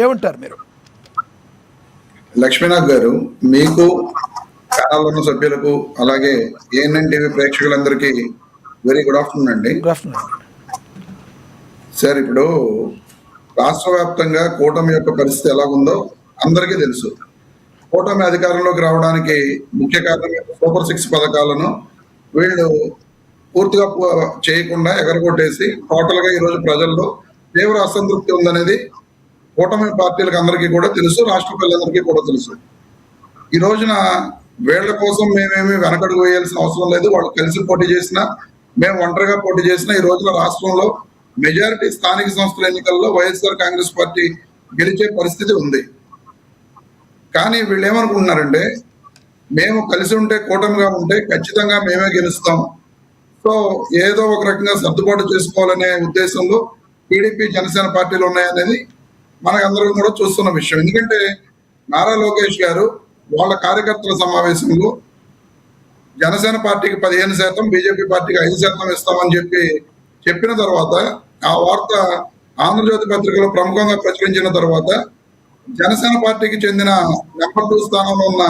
ఏమంటారు మీరు? లక్ష్మీనాథ్ గారు, మీకు ఛానల్ ఉన్న సభ్యులకు అలాగే ఏఎన్ఎన్ టీవీ ప్రేక్షకులందరికీ వెరీ గుడ్ ఆఫ్టర్నూన్ అండి. సార్, ఇప్పుడు రాష్ట్ర వ్యాప్తంగా కూటమి యొక్క పరిస్థితి ఎలా ఉందో అందరికీ తెలుసు. కూటమి అధికారంలోకి రావడానికి ముఖ్య కారణం సూపర్ 6 పథకాలను వీళ్ళు పూర్తిగా చేయకుండా ఎగరగొట్టేసి టోటల్ గా ఈరోజు ప్రజల్లో తీవ్ర అసంతృప్తి ఉందనేది కూటమి పార్టీలకు అందరికీ కూడా తెలుసు, రాష్ట్ర ప్రజలందరికీ కూడా తెలుసు. ఈ రోజున వీళ్ల కోసం మేమేమి వెనకడుగు వేయాల్సిన అవసరం లేదు. వాళ్ళు కలిసి పోటీ చేసినా, మేము ఒంటరిగా పోటీ చేసినా ఈ రోజున రాష్ట్రంలో మెజారిటీ స్థానిక సంస్థల ఎన్నికల్లో వైఎస్ఆర్ కాంగ్రెస్ పార్టీ గెలిచే పరిస్థితి ఉంది. కానీ వీళ్ళు ఏమనుకుంటున్నారంటే, మేము కలిసి ఉంటే, కూటమిగా ఉంటే ఖచ్చితంగా మేమే గెలుస్తాం, సో ఏదో ఒక రకంగా సర్దుబాటు చేసుకోవాలనే ఉద్దేశంలో టీడీపీ జనసేన పార్టీలు ఉన్నాయనేది మనకందరం కూడా చూస్తున్న విషయం. ఎందుకంటే నారా లోకేష్ గారు వాళ్ళ కార్యకర్తల సమావేశంలో జనసేన పార్టీకి 15%, బీజేపీ పార్టీకి 5% ఇస్తామని చెప్పిన తర్వాత ఆ వార్త ఆంధ్రజ్యోతి పత్రికలో ప్రముఖంగా ప్రచురించిన తర్వాత జనసేన పార్టీకి చెందిన నెంబర్ 2 స్థానంలో ఉన్న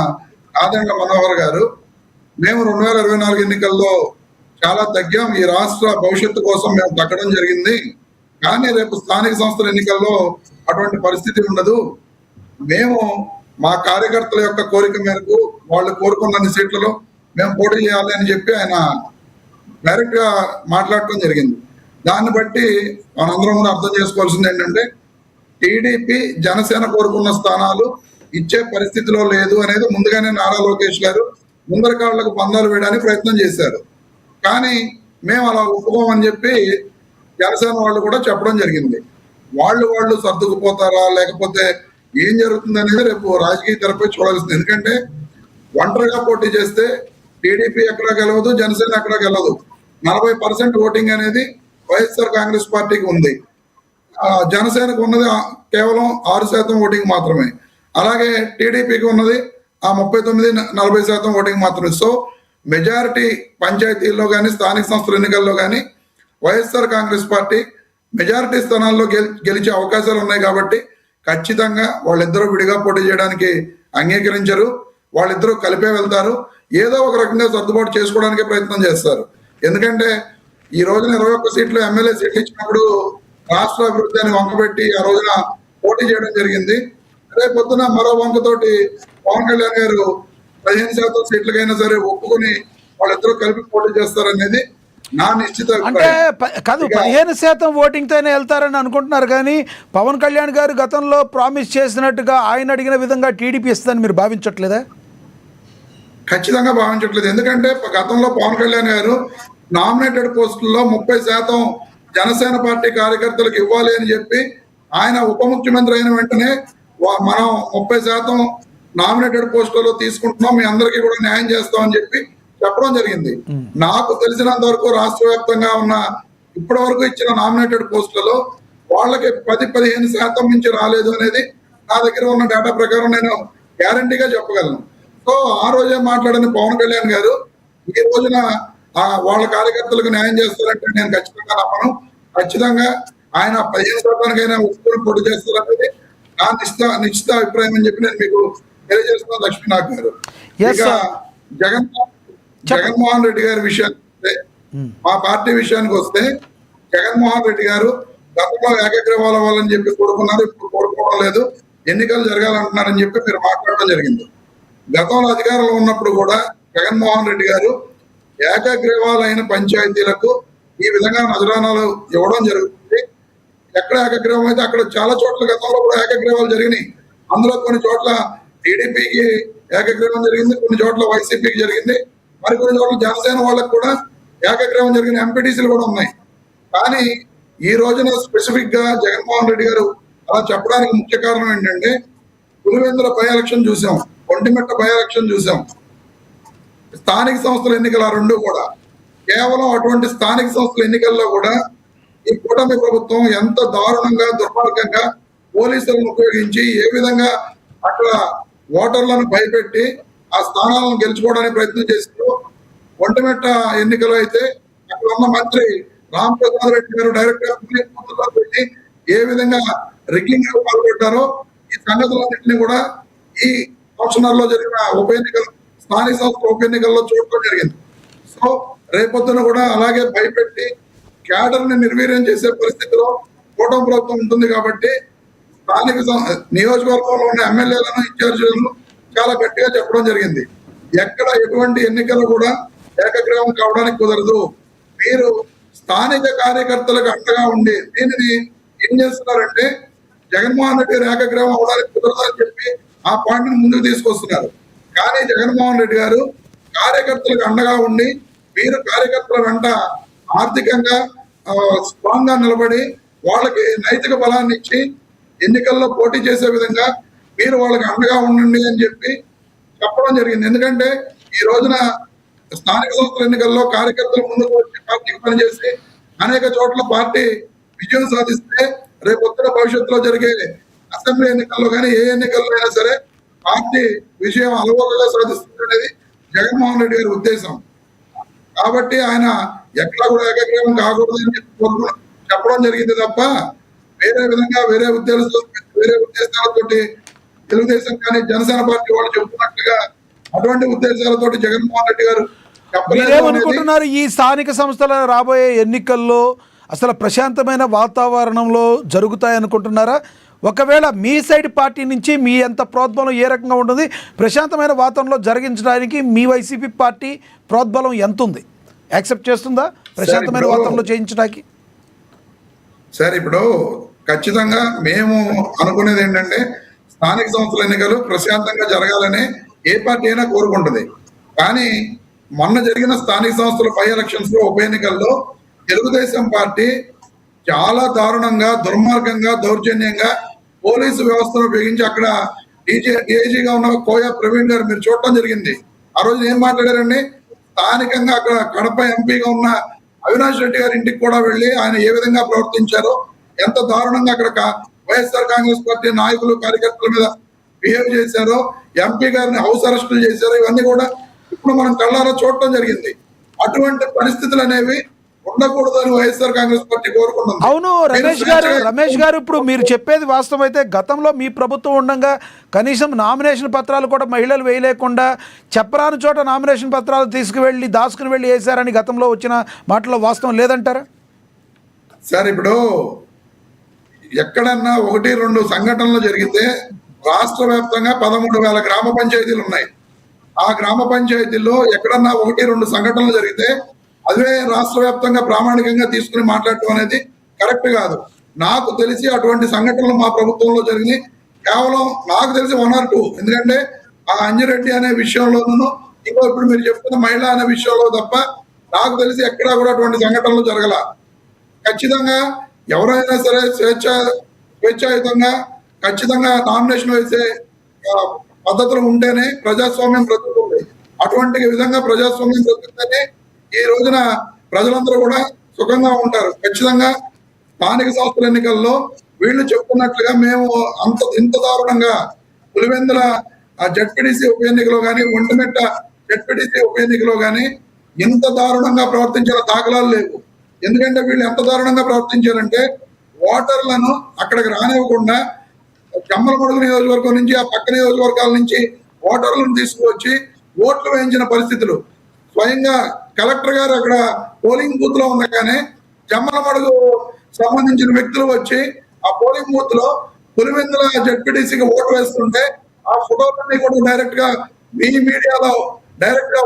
ఆదండ్ల మనోహర్ గారు, మేము 2024 ఎన్నికల్లో చాలా తగ్గాం, ఈ రాష్ట్ర భవిష్యత్తు కోసం మేము తగ్గడం జరిగింది, కానీ రేపు స్థానిక సంస్థల ఎన్నికల్లో అటువంటి పరిస్థితి ఉండదు, మేము మా కార్యకర్తల యొక్క కోరిక మేరకు వాళ్ళు కోరుకున్న సీట్లలో మేము పోటీ చేయాలి అని చెప్పి ఆయన డైరెక్ట్ గా మాట్లాడటం జరిగింది. దాన్ని బట్టి మనందరం కూడా అర్థం చేసుకోవాల్సింది ఏంటంటే, టీడీపీ జనసేన కోరుకున్న స్థానాలు ఇచ్చే పరిస్థితిలో లేదు అనేది ముందుగానే నారా లోకేష్ గారు ముందర కాళ్లకు పందాలు వేయడానికి ప్రయత్నం చేశారు. కానీ మేము అలా ఒప్పుకోమని చెప్పి జనసేన వాళ్ళు కూడా చెప్పడం జరిగింది. వాళ్ళు సర్దుకుపోతారా లేకపోతే ఏం జరుగుతుంది అనేది రేపు రాజకీయ తెరపై చూడాల్సింది. ఎందుకంటే ఒంటరిగా పోటీ చేస్తే టీడీపీ ఎక్కడా గెలవదు, జనసేన ఎక్కడా గెలవదు. 40% ఓటింగ్ అనేది వైఎస్ఆర్ కాంగ్రెస్ పార్టీకి ఉంది, జనసేనకు ఉన్నది కేవలం 6% ఓటింగ్ మాత్రమే. అలాగే టీడీపీకి ఉన్నది ఆ 39-40% ఓటింగ్ మాత్రమే. సో మెజారిటీ పంచాయతీల్లో కానీ స్థానిక సంస్థల ఎన్నికల్లో కానీ వైఎస్ఆర్ కాంగ్రెస్ పార్టీ మెజారిటీ స్థానాల్లో గెలిచే అవకాశాలు ఉన్నాయి. కాబట్టి ఖచ్చితంగా వాళ్ళిద్దరూ విడిగా పోటీ చేయడానికి అంగీకరించరు, వాళ్ళిద్దరూ కలిపే వెళ్తారు, ఏదో ఒక రకంగా సర్దుబాటు చేసుకోవడానికి ప్రయత్నం చేస్తారు. ఎందుకంటే ఈ రోజున 21 సీట్లు ఎమ్మెల్యే సీట్లు ఇచ్చినప్పుడు రాష్ట్ర అభివృద్ధిని వంకబెట్టి ఆ రోజున పోటీ చేయడం జరిగింది. రేపు పొద్దున మరో వంకతోటి పవన్ కళ్యాణ్ గారు 15% సీట్లకైనా సరే ఒప్పుకొని వాళ్ళిద్దరూ కలిపి పోటీ చేస్తారనేది నా నిశ్చిత అంటే కాదు. 15% ఓటింగ్ తోనే వెళ్తారని అనుకుంటున్నారు, కానీ పవన్ కళ్యాణ్ గారు గతంలో ప్రామిస్ చేసినట్టుగా ఆయన అడిగిన విధంగా టీడీపీ ఇస్తుందని మీరు భావించట్లేదా? ఖచ్చితంగా భావించట్లేదు. ఎందుకంటే గతంలో పవన్ కళ్యాణ్ గారు నామినేటెడ్ పోస్టుల్లో 30% జనసేన పార్టీ కార్యకర్తలకు ఇవ్వాలి అని చెప్పి ఆయన ఉప ముఖ్యమంత్రి అయిన వెంటనే మనం 30% నామినేటెడ్ పోస్టులలో తీసుకుంటున్నాం, మీ అందరికీ కూడా న్యాయం చేస్తామని చెప్పి చెప్పడం జరిగింది. నాకు తెలిసినంత వరకు రాష్ట్ర వ్యాప్తంగా ఉన్న ఇప్పటి వరకు ఇచ్చిన నామినేటెడ్ పోస్టులలో వాళ్ళకి 10-15% మించి రాలేదు అనేది నా దగ్గర ఉన్న డేటా ప్రకారం నేను గ్యారంటీగా చెప్పగలను. సో ఆ రోజే మాట్లాడిన పవన్ కళ్యాణ్ గారు ఈ రోజున వాళ్ళ కార్యకర్తలకు న్యాయం చేస్తారంటే నేను ఖచ్చితంగా నమ్మను. ఖచ్చితంగా ఆయన 15%కైనా ఒప్పుకొని పోటీ చేస్తారనేది నా నిశ్చిత అభిప్రాయం అని చెప్పి నేను మీకు తెలియజేస్తున్నాను లక్ష్మీనాథ్ గారు. ఇక జగన్మోహన్ రెడ్డి గారి విషయానికి, మా పార్టీ విషయానికి వస్తే, జగన్మోహన్ రెడ్డి గారు గతంలో ఏకగ్రీవాల వాళ్ళని చెప్పి కోరుకున్నారు, ఇప్పుడు కోరుకోవడం లేదు, ఎన్నికలు జరగాలంటున్నారని చెప్పి మీరు మాట్లాడడం జరిగింది. గతంలో అధికారంలో ఉన్నప్పుడు కూడా జగన్మోహన్ రెడ్డి గారు ఏకగ్రీవాలైన పంచాయతీలకు ఈ విధంగా నజరానాలు ఇవ్వడం జరుగుతుంది. ఎక్కడ ఏకగ్రీవం అయితే అక్కడ చాలా చోట్ల గతంలో కూడా ఏకగ్రీవాలు జరిగినాయి. అందులో కొన్ని చోట్ల టీడీపీకి ఏకగ్రీవం జరిగింది, కొన్ని చోట్ల వైసీపీకి జరిగింది, మరికొన్ని చోట్ల జనసేన వాళ్ళకు కూడా ఏకగ్రీవం జరిగిన ఎంపీటీసీలు కూడా ఉన్నాయి. కానీ ఈ రోజున స్పెసిఫిక్ గా జగన్మోహన్ రెడ్డి గారు అలా చెప్పడానికి ముఖ్య కారణం ఏంటంటే, పులివెందుల బై ఎలక్షన్ చూసాం, ఒంటిమిట్ట బై ఎలక్షన్ చూసాం, స్థానిక సంస్థల ఎన్నికల రెండు కూడా కేవలం అటువంటి స్థానిక సంస్థల ఎన్నికల్లో కూడా ఈ కూటమి ప్రభుత్వం ఎంత దారుణంగా దుర్మార్గంగా పోలీసులను ఉపయోగించి ఏ విధంగా అక్కడ ఓటర్లను భయపెట్టి ఆ స్థానాలను గెలుచుకోవడానికి ప్రయత్నం చేసిందో, ఒంటిమిట్ట ఎన్నికలు అయితే అక్కడ ఉన్న మంత్రి రామప్రసాద్ రెడ్డి గారు డైరెక్ట్ గా పెట్టి ఏ విధంగా రిగ్గింగ్ పాల్పడ్డారో ఈ సంగతులన్నింటినీ కూడా ఈ సంవత్సరంలో జరిగిన ఉప ఎన్నికలు, స్థానిక సంస్థల ఉప ఎన్నికల్లో చూడటం జరిగింది. సో రేపొద్దున కూడా అలాగే భయపెట్టి క్యాడర్ ని నిర్వీర్యం చేసే పరిస్థితిలో కూటమి ప్రభుత్వం ఉంటుంది కాబట్టి స్థానిక నియోజకవర్గంలో ఉన్న ఎమ్మెల్యేలను, ఇన్ఛార్జీలను చాలా గట్టిగా చెప్పడం జరిగింది. ఎక్కడ ఎటువంటి ఎన్నికలు కూడా ఏకగ్రీవం కావడానికి కుదరదు. మీరు స్థానిక కార్యకర్తలకు అండగా ఉండి దీనిని ఏం చేస్తున్నారంటే జగన్మోహన్ రెడ్డి గారు ఏకగ్రీవం అవడానికి కుదరదు అని చెప్పి ఆ పాయింట్ ముందుకు తీసుకొస్తున్నారు. కానీ జగన్మోహన్ రెడ్డి గారు కార్యకర్తలకు అండగా ఉండి మీరు కార్యకర్తల వెంట ఆర్థికంగా స్ట్రాంగ్ గా నిలబడి వాళ్ళకి నైతిక బలాన్ని ఇచ్చి ఎన్నికల్లో పోటీ చేసే విధంగా మీరు వాళ్ళకి అండగా ఉండండి అని చెప్పి చెప్పడం జరిగింది. ఎందుకంటే ఈ రోజున స్థానిక సంస్థల ఎన్నికల్లో కార్యకర్తలు ముందుకు వచ్చి పార్టీకి పనిచేసి అనేక చోట్ల పార్టీ విజయం సాధిస్తే రేపొద్దున భవిష్యత్తులో జరిగే అసెంబ్లీ ఎన్నికల్లో కానీ ఏ ఎన్నికల్లో అయినా సరే పార్టీ విజయం అలవోకగా సాధిస్తుంది అనేది జగన్మోహన్ రెడ్డి గారి ఉద్దేశం. కాబట్టి ఆయన ఎట్లా కూడా ఏకగ్రీవం కాకూడదు అని చెప్పడం జరిగింది తప్ప వేరే విధంగా వేరే ఉద్దేశాలతోటి తెలుగుదేశం కానీ జనసేన పార్టీ వాళ్ళు చెబుతున్నట్టుగా అటువంటి ఉద్దేశాలతోటి జగన్మోహన్ రెడ్డి గారు మీరేమనుకుంటున్నారు? ఈ స్థానిక సంస్థల రాబోయే ఎన్నికల్లో అసలు ప్రశాంతమైన వాతావరణంలో జరుగుతాయనుకుంటున్నారా? ఒకవేళ మీ సైడ్ పార్టీ నుంచి మీ ఎంత ప్రోద్బలం ఏ రకంగా ఉంటుంది? ప్రశాంతమైన వాతావరణంలో జరిగించడానికి మీ వైసీపీ పార్టీ ప్రోద్బలం ఎంత ఉంది? యాక్సెప్ట్ చేస్తుందా ప్రశాంతమైన వాతావరణంలో చేయించడానికి? సార్ ఇప్పుడు ఖచ్చితంగా మేము అనుకునేది ఏంటంటే స్థానిక సంస్థల ఎన్నికలు ప్రశాంతంగా జరగాలని ఏ పార్టీ అయినా కోరుకుంటుంది. కానీ మొన్న జరిగిన స్థానిక సంస్థల బై ఎలక్షన్స్ లో ఉప ఎన్నికల్లో తెలుగుదేశం పార్టీ చాలా దారుణంగా, దుర్మార్గంగా, దౌర్జన్యంగా పోలీసు వ్యవస్థను ఉపయోగించి అక్కడ డీఐజీగా ఉన్న కోయా ప్రవీణ్ గారు మీరు చూడటం జరిగింది. ఆ రోజు ఏం మాట్లాడారండి? స్థానికంగా అక్కడ కడప ఎంపీగా ఉన్న అవినాష్ రెడ్డి గారి ఇంటికి కూడా వెళ్ళి ఆయన ఏ విధంగా ప్రవర్తించారో, ఎంత దారుణంగా అక్కడ వైఎస్ఆర్ కాంగ్రెస్ పార్టీ నాయకులు, కార్యకర్తల మీద బిహేవ్ చేశారో, ఎంపీ గారిని హౌస్ అరెస్టులు చేశారో, ఇవన్నీ కూడా ఇప్పుడు మనం కళ్ళారా చూడటం జరిగింది. అటువంటి పరిస్థితులు అనేవి ఉండకూడదని వైఎస్ఆర్ కాంగ్రెస్ పార్టీ కోరుకుంటుంది. అవును రమేష్ గారు ఇప్పుడు మీరు చెప్పేది వాస్తవం అయితే గతంలో మీ ప్రభుత్వం ఉండగా కనీసం నామినేషన్ పత్రాలు కూడా మహిళలు వేయలేకుండా చెప్పరాని చోట నామినేషన్ పత్రాలు తీసుకువెళ్ళి దాచుకుని వెళ్ళి వేశారని గతంలో వచ్చిన మాటలో వాస్తవం లేదంటారా? సార్ ఇప్పుడు ఎక్కడన్నా 1-2 సంఘటనలు జరిగితే రాష్ట్ర వ్యాప్తంగా 13,000 గ్రామ పంచాయతీలు ఉన్నాయి. ఆ గ్రామ పంచాయతీల్లో ఎక్కడన్నా 1-2 సంఘటనలు జరిగితే అదే రాష్ట్ర వ్యాప్తంగా ప్రామాణికంగా తీసుకుని మాట్లాడటం అనేది కరెక్ట్ కాదు. నాకు తెలిసి అటువంటి సంఘటనలు మా ప్రభుత్వంలో జరిగినాయి. కేవలం నాకు తెలిసి 1 or 2, ఎందుకంటే ఆ అంజిరెడ్డి అనే విషయంలోనూ ఇప్పుడు మీరు చెప్తున్న మహిళ అనే విషయంలో తప్ప నాకు తెలిసి ఎక్కడా కూడా అటువంటి సంఘటనలు జరగల. ఖచ్చితంగా ఎవరైనా సరే స్వేచ్ఛాయుతంగా ఖచ్చితంగా నామినేషన్ వేసే పద్ధతులు ఉంటేనే ప్రజాస్వామ్యం బ్రతుకుతుంది. అటువంటి విధంగా ప్రజాస్వామ్యం బ్రతుకుతేనే ఈ రోజున ప్రజలందరూ కూడా సుఖంగా ఉంటారు. ఖచ్చితంగా స్థానిక సంస్థల ఎన్నికల్లో వీళ్ళు చెప్పుకున్నట్లుగా మేము ఇంత దారుణంగా పులివెందుల జడ్పీటీసీ ఉప ఎన్నికలో కానీ, ఒంటిమిట్ట జడ్పీటీసీ ఉప ఎన్నికలో కానీ ఇంత దారుణంగా ప్రవర్తించిన దాఖలాలు లేవు. ఎందుకంటే వీళ్ళు ఎంత దారుణంగా ప్రవర్తించారంటే ఓటర్లను అక్కడికి రానివ్వకుండా జమ్మలమడుగు నియోజకవర్గం నుంచి ఆ పక్క నియోజకవర్గాల నుంచి ఓటర్లను తీసుకువచ్చి ఓట్లు వేయించిన పరిస్థితులు. స్వయంగా కలెక్టర్ గారు అక్కడ పోలింగ్ బూత్ లో ఉండగానే జమ్మలమడుగు సంబంధించిన వ్యక్తులు వచ్చి ఆ పోలింగ్ బూత్ లో పులివెందుల జడ్పీటీసీకి ఓటు వేస్తుంటే ఆ ఫోటోలన్నీ కూడా డైరెక్ట్ గా మీ మీడియాలో డైరెక్ట్ గా